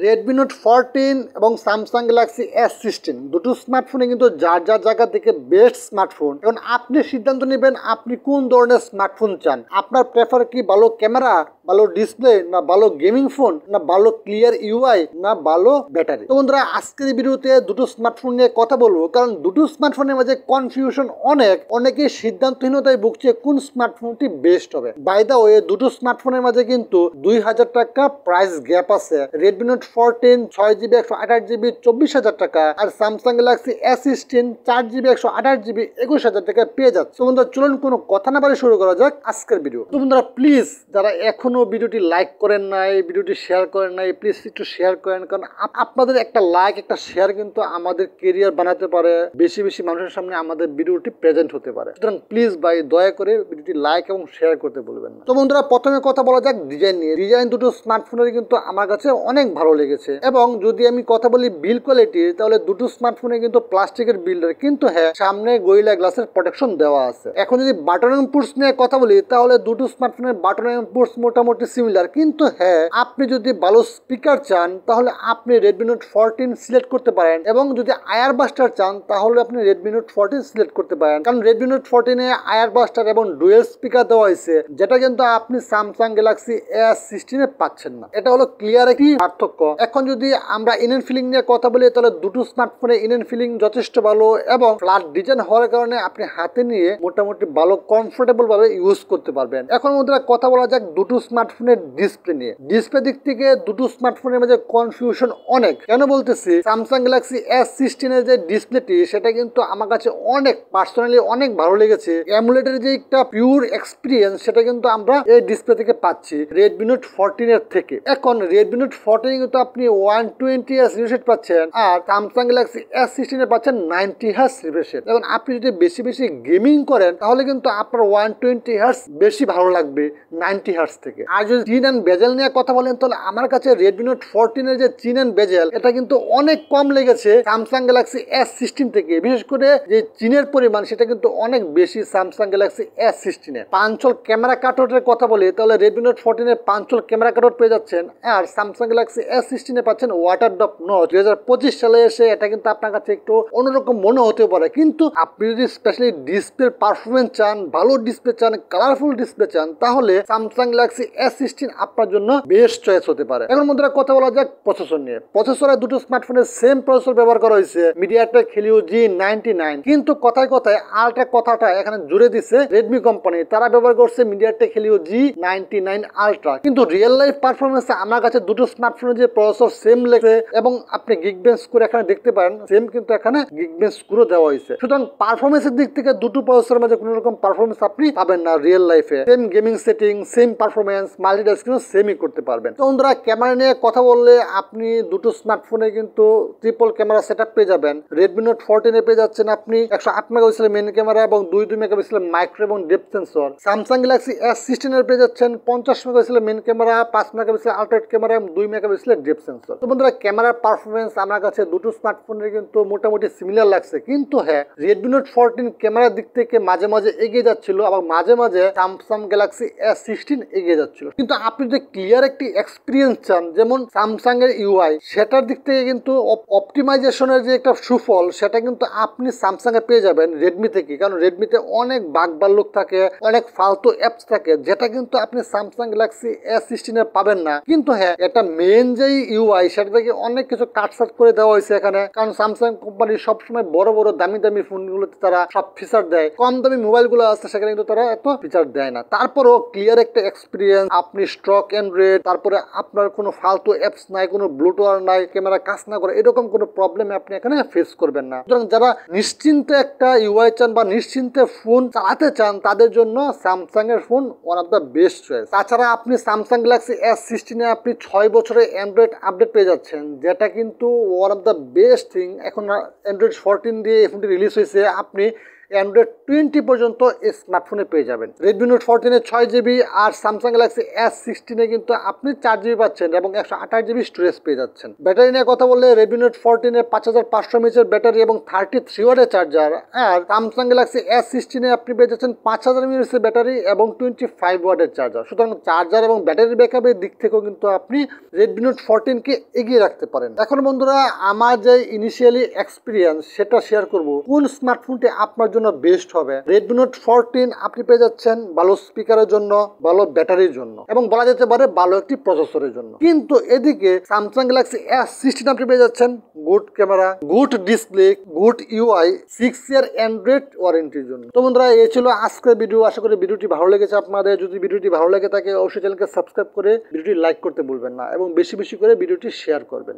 Redmi note 14 এবং Samsung Galaxy S16 দুটো স্মার্টফোনে কিন্তু যার যার জায়গা থেকে বেস্ট স্মার্টফোন। এখন আপনি সিদ্ধান্ত নেবেন আপনি কোন ধরনের স্মার্টফোন চান। আপনার প্রেফার কি ভালো ক্যামেরা, ভালো ডিসপ্লে, না ভালো গেমিং ফোন, না ভালো ক্লিয়ার ইউআই, না ভালো ব্যাটারি। তো বন্ধুরা আজকের ভিডিওতে দুটো স্মার্টফোন নিয়ে কথা বলবো, কারণ দুটো স্মার্টফোনের মাঝে কনফিউশন অনেকেই সিদ্ধান্তহীনতায় ভুগছে কোন স্মার্টফোনটি বেস্ট হবে। বাই দা ওয়ে দুটো স্মার্টফোনের মাঝে কিন্তু 2000 টাকা প্রাইস গ্যাপ আছে। রেডমি নোট 14 6GB 128GB 24,000 টাকা, আর Samsung Galaxy S16 4GB 128GB 21,000 টাকা পেয়ে যাচ্ছে। তো বন্ধুরা চলুন কোনো কথা না বলে শুরু করা যাক আজকের ভিডিও। তো বন্ধুরা প্লিজ যারা এখনো ভিডিওটি লাইক করেন নাই, ভিডিওটি শেয়ার করেন নাই, প্লিজ একটু শেয়ার করেন, কারণ আপনাদের একটা লাইক একটা শেয়ার কিন্তু আমাদের কেরিয়ার বানাতে পারে, বেশি বেশি মানুষের সামনে আমাদের ভিডিওটি প্রেজেন্ট হতে পারে। সুতরাং প্লিজ ভাই দয়া করে ভিডিওটি লাইক এবং শেয়ার করতে বলবেন না। তো বন্ধুরা প্রথমে কথা বলা যাক ডিজাইন নিয়ে। ডিজাইন দুটো স্মার্টফোনের কিন্তু আমার কাছে অনেক ভালো লেগেছে, এবং যদি আমি কথা বলি বিল্ড কোয়ালিটি, তাহলে দুটো স্মার্টফোনে কিন্তু প্লাস্টিকের বিল্ডার, কিন্তু হ্যাঁ সামনে গরিলা গ্লাসের প্রোটেকশন দেওয়া আছে। এখন যদি বাটন এবং পুশ নিয়ে কথা বলি, তাহলে দুটো স্মার্টফোনের বাটন এবং পুশ মোটামুটি সিমিলার, কিন্তু হ্যাঁ আপনি যদি ভালো স্পিকার চান তাহলে আপনি রেডমি নোট 14 সিলেক্ট করতে পারেন, এবং যদি আয়ার বাস্টার চান তাহলে আপনি রেডমি নোট 14 সিলেক্ট করতে পারেন। কারণ রেডমি নোট 14 এ আয়ার বাস্টার এবং ডুয়েল স্পিকার দেওয়া হয়েছে, যেটা কিন্তু আপনি স্যামসাং গ্যালাক্সি S16 এ পাচ্ছেন না। এটা হলো ক্লিয়ার একটি পার্থক্য। এখন যদি আমরা ইনএন ফিলিং নিয়ে কথা বলি, তাহলে দুটো স্মার্টফোনে ইনএন ফিলিং যথেষ্ট ভালো, এবং ফ্ল্যাট ডিজাইন হওয়ার কারণে আপনি হাতে নিয়ে মোটামুটি ভালো কমফোর্টেবল ভাবে ইউজ করতে পারবেন। এখন মধ্যে কথা বলা যাক দুটো স্মার্টফোনের ডিসপ্লে নিয়ে। ডিসপ্লে দিক থেকে দুটো স্মার্টফোনের মাঝে কনফিউশন অনেক। কেন বলতেছি, স্যামসাং গ্যালাক্সি S16 এর যে ডিসপ্লেটি সেটা কিন্তু আমার কাছে অনেক পার্সোনালি অনেক ভালো লেগেছে। অ্যামোলেডের যে একটা পিওর এক্সপিরিয়েন্স সেটা কিন্তু আমরা এই ডিসপ্লে থেকে পাচ্ছি রেডমি নোট 14 এর থেকে। এখন রেডমি নোট 14 কিন্তু আপনি 120Hz রিফ্রেশ রেট পাচ্ছেন, আর স্যামসাং গ্যালাক্সি S16 এ পাচ্ছেন 90Hz রিফ্রেশ রেট। এখন আপনি যদি বেশি বেশি গেমিং করেন তাহলে কিন্তু আপনার 120Hz বেশি ভালো লাগবে 90Hz থেকে। আর যদি চিন এন্ড বেজেল নিয়ে কথা বলেন, তাহলে আমার কাছে রেডমি নোট 14 এর যে চিন এন্ড বেজেল এটা কিন্তু অনেক কম লেগেছে স্যামসাং গ্যালাক্সি S16 থেকে। বিশেষ করে যে চিনের পরিমাণ সেটা কিন্তু অনেক বেশি স্যামসাং গ্যালাক্সি S16 এ। পাঁচল ক্যামেরা কাটআউটের কথা বলি, তাহলে রেডমি নোট 14 এর পাঁচল ক্যামেরা কাটআউট পেয়ে যাচ্ছেন, আর স্যামসাং গ্যালাক্সি S16 এ পাচ্ছেন ওয়াটার ড্রপ নচ। 2025 সালে এসে এটা কিন্তু আপনার কাছে একটু অন্যরকম মনে হতে পারে, কিন্তু আপনি যদি স্পেশালি ডিসপ্লে পারফরমেন্স চান, ভালো ডিসপ্লে চান, কালারফুল ডিসপ্লে চান, তাহলে স্যামসাং গ্যালাক্সি S16 আপনার জন্য বেস্ট চয়েস হতে পারে। এখন বন্ধুরা কথা বলা যাক প্রসেসর নিয়ে। প্রসেসরে দুটো স্মার্টফোনের সেম প্রসেসর ব্যবহার করা হয়েছে, মিডিয়াটেক Helio G99, কিন্তু কথায় কথায় আলট্রা কথাটা এখানে জুড়ে দিছে রেডমি কোম্পানি। তারা ব্যবহার করছে মিডিয়াটেক Helio G99 আলট্রা, কিন্তু রিয়েল লাইফ পারফরমেন্সে আমার কাছে দুটো স্মার্টফোনের যে প্রসেসর সেম লেগেছে, এবং আপনি গিগবেঞ্চ স্কোর এখানে দেখতে পারেন সেম, কিন্তু এখানে গিগবেঞ্চ স্কোরও দেওয়া হয়েছে। সুতরাং পারফরমেন্সের দিক থেকে দুটো প্রসেসরের মধ্যে কোনো রকম পারফরমেন্স আপনি পাবেন না রিয়েল লাইফে। Same gaming setting, same performance, মাল্টিটাস্কিংও সেমই করতে পারবেন। তো বন্ধুরা ক্যামেরা নিয়ে কথা বললে আপনি দুটো স্মার্টফোনে কিন্তু ট্রিপল ক্যামেরা সেটআপ পেয়ে যাবেন। রেডমি নোট 14 এ পেয়ে যাচ্ছেন আপনি 108 মেগাপিক্সেলের মেইন ক্যামেরা এবং 2 মেগাপিক্সেলের মাইক্রো এবং depth sensor. Samsung Galaxy S16 এর পেয়ে যাচ্ছেন 50 মেগাপিক্সেলের মেইন ক্যামেরা, 5 মেগাপিক্সেলের আল্ট্রা ক্যামেরা এবং 2 মেগাপিক্সেলের ডেপথ সেন্সর। তো বন্ধুরা ক্যামেরার পারফরমেন্স আমার কাছে দুটো স্মার্টফোনের কিন্তু মোটামুটি সিমিলার লাগছে, কিন্তু হ্যাঁ রেডমি নোট 14 ক্যামেরার দিক থেকে মাঝে মাঝে এগিয়ে যাচ্ছিল, আবার মাঝে মাঝে স্যামসাং গ্যালাক্সি S16 এগিয়ে যাচ্ছিল। কিন্তু আপনি যদি ক্লিয়ার একটি এক্সপিরিয়েন্স চান, যেমন স্যামসাং এর ইউআই, সেটার দিক থেকে কিন্তু অপটিমাইজেশনের যে একটা সুফল সেটা কিন্তু আপনি স্যামসাং এ পেয়ে যাবেন রেডমি থেকে। কারণ রেডমিতে অনেক বাগ বাল্লুক থাকে, অনেক ফালতু অ্যাপস থাকে, যেটা কিন্তু আপনি স্যামসাং গ্যালাক্সি S16 এ পাবেন না। কিন্তু হ্যাঁ এটা মেইন যে ইউআই সেটা থেকে অনেক কিছু কাটসাট করে দেওয়া হয়েছে এখানে, কারণ স্যামসাং কোম্পানি সবসময় বড় বড় দামি দামি ফোনগুলোতে তারা সব ফিচার দেয়, কম দামি মোবাইলগুলো আছে সেখানে কিন্তু তারা এত ফিচার দেয় না। তারপরও ক্লিয়ার একটা এক্সপিরিয়েন্স, আপনি স্ট্রক অ্যান্ড্রয়েড, তারপরে আপনার কোনো ফালতু অ্যাপস নাই, কোনো ব্লুটুথ নাই, ক্যামেরা কাজ না করে, এরকম কোনো প্রবলেম আপনি এখানে ফেস করবেন না। সুতরাং যারা নিশ্চিন্তে একটা ইউআই চান বা নিশ্চিন্তে ফোন চালাতে চান, তাদের জন্য স্যামসাং এর phone one of the best choice. তাছাড়া আপনি স্যামসাং গ্যালাক্সি S16 এ আপনি 6 বছরের অ্যান্ড্রয়েড আপডেট পেয়ে যাচ্ছেন, যেটা কিন্তু one of the best thing. এখন অ্যান্ড্রয়েড 14 দিয়ে এই ফোনটি রিলিজ হয়েছে, আপনি অ্যান্ড্রয়েড 20 পর্যন্ত এই স্মার্টফোনে পেয়ে যাবেন। রেডমি নোট 14 এ 6GB আর স্যামসাং গ্যালাক্সি S16 এ কিন্তু আপনি 4GB পাচ্ছেন এবং 128GB স্টোরেজ পেয়ে যাচ্ছেন। ব্যাটারি নিয়ে কথা বললে রেডমি নোট 14 এ 5500 mAh ব্যাটারি এবং 33 ওয়াটের চার্জার, আর স্যামসাং গ্যালাক্সি S16 এ আপনি পেয়ে যাচ্ছেন 5000 mAh ব্যাটারি এবং 25 ওয়াটের চার্জার। সুতরাং চার্জার এবং ব্যাটারি ব্যাকআপের দিক থেকেও কিন্তু আপনি রেডমি নোট 14 কে এগিয়ে রাখতে পারেন। এখন বন্ধুরা, আমার যে ইনিশিয়ালি এক্সপিরিয়েন্স সেটা শেয়ার করব কোন স্মার্টফোনটি আপনার জন্য বেস্ট হবে। রেডমি নোট 14 আপনি পেয়ে যাচ্ছেন ভালো স্পিকারের জন্য, ভালো ব্যাটারির জন্য এবং বলা যেতে পারে ভালো একটি প্রসেসরের জন্য। কিন্তু এদিকে স্যামসাং গ্যালাক্সি S16 আপনি পেয়ে যাচ্ছেন good camera, good display, good UI, 6 year Android ওয়ারেন্টির জন্য। তো বন্ধুরা, এই ছিল আজকের ভিডিও। আশা করি ভিডিওটি ভালো লেগেছে আপনাদের। যদি ভিডিওটি ভালো লেগে থাকে অবশ্যই চ্যানেলকে সাবস্ক্রাইব করে ভিডিওটি লাইক করতে ভুলবেন না এবং বেশি বেশি করে ভিডিওটি শেয়ার করবেন।